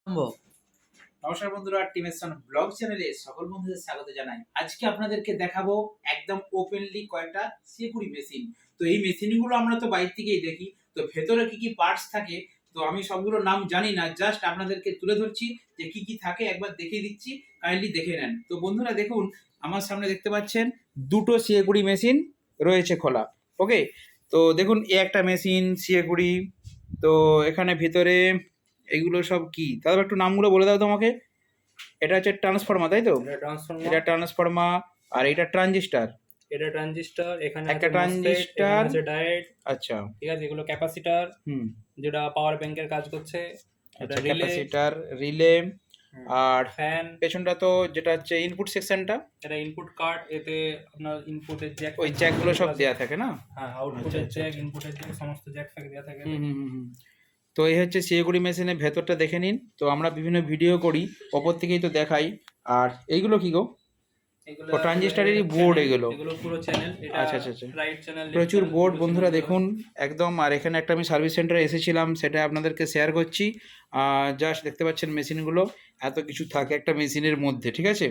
সম্ভব। নমস্কার বন্ধুরা, টিমের ব্লগ চ্যানেলে সকল বন্ধুদের স্বাগত জানাই। আজকে আপনাদেরকে দেখাবো একদম ওপেনলি কয়েকটা সিকিউরিটি মেশিন। তো এই মেশিনগুলো আমরা তো বাইরে থেকেই দেখি, তো ভেতরে কি কি পার্টস থাকে তো আমি সবগুলোর নাম জানি না, জাস্ট আপনাদেরকে তুলে ধরছি যে কি কি থাকে একবার দেখিয়ে দিচ্ছি, কাইন্ডলি দেখে নেন। তো বন্ধুরা দেখুন, আমার সামনে দেখতে পাচ্ছেন দুটো সিকিউরিটি মেশিন রয়েছে খোলা। ওকে, তো দেখুন এই একটা মেশিন সিকিউরিটি। তো এখানে ভিতরে এগুলো সব কি, তাহলে একটু নামগুলো বলে দাও তোমাকে। এটা হচ্ছে ট্রান্সফর্মার, তাই তো? এটা ট্রান্সফর্মার আর এটা ট্রানজিস্টার। এটা ট্রানজিস্টর, এখানে একটা আছে মসফেট, ট্রানজিস্টার, এখানে আছে ডায়োড। আচ্ছা ঠিক আছে, এগুলো ক্যাপাসিটর, যেটা পাওয়ার ব্যাংকের কাজ করছে। এটা আচ্ছা, রিলে, ক্যাপাসিটার, রিলে। আর ফ্যান। পেছনটা তো যেটা হচ্ছে ইনপুট সেকশনটা, এটা ইনপুট কার্ড, এতে আপনার ইনপুটের জ্যাক, ওই জ্যাকগুলো সব দেয়া থাকে না? হ্যাঁ, আউটপুটের জ্যাক, ইনপুটের জ্যাক, সমস্ত জ্যাক ফ্যাক দেয়া থাকে। তো এই হচ্ছে সিকিউরিটি মেশিনের ভেতরটা দেখে নিন। তো আমরা বিভিন্ন ভিডিও করি, ওপর থেকেই তো দেখাই। আর এইগুলো কি গো? ও ট্রানজিস্টারেরই বোর্ড এগুলো। এগুলো পুরো চ্যানেল, এটা আচ্ছা আচ্ছা আচ্ছা, রাইট চ্যানেল, প্রচুর বোর্ড বন্ধুরা দেখুন একদম। আর এখানে একটা আমি সার্ভিস সেন্টারে এসেছিলাম, সেটা আপনাদেরকে শেয়ার করছি। জাস্ট দেখতে পাচ্ছেন মেশিনগুলো, এত কিছু থাকে একটা মেশিনের মধ্যে, ঠিক আছে?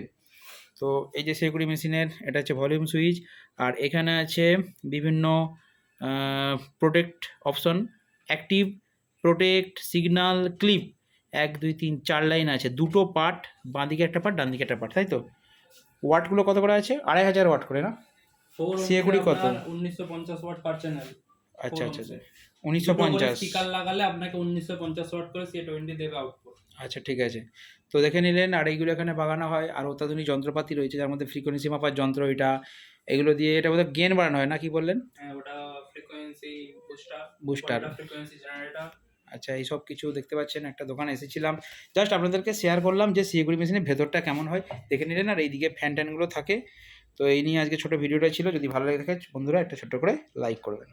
তো এই যে সিকিউরিটি মেশিনের এটা হচ্ছে ভলিউম সুইচ। আর এখানে আছে বিভিন্ন protect option, active, protect, signal, clip, 1 2 3 4 line আছে, দুটো পার্ট, বাঁদিকে একটা পার্ট ডান দিকে একটা পার্ট, তাই তো? ওয়াটগুলো কত করে আছে? 2500 ওয়াট করে না? সিকিউরিটি কত? 1950 ওয়াট পার চ্যানেল। আচ্ছা আচ্ছা আচ্ছা, 1950। স্পিকার লাগালে আপনাকে 1950 ওয়াট করে Ca20 দেবে আউটপুট। আচ্ছা ঠিক আছে, তো দেখে নিলেন। আর এইগুলো এখানে বাগানো হয়, আর অত্যাধুনিক যন্ত্রপাতি রয়েছে, যার মধ্যে ফ্রিকোয়েন্সি মাপার যন্ত্র, এটা এগুলো দিয়ে এটা বোধহয় গেন বাড়ানো হয় না, কি বললেন? হ্যাঁ, ওটা ফ্রিকোয়েন্সি বুস্টার। Frequency generator. আচ্ছা, এই সব কিছু দেখতে পাচ্ছেন। একটা দোকানে এসেছিলাম, জাস্ট আপনাদেরকে শেয়ার করলাম যে সিকিউরিটি মেশিনের ভেতরটা কেমন হয় দেখে নিলেন। আর এইদিকে ফ্যান ট্যানগুলো থাকে। তো এই নিয়ে আজকে ছোটো ভিডিওটা ছিল। যদি ভালো লেগে থাকে বন্ধুরা একটা ছোট্ট করে লাইক করবেন।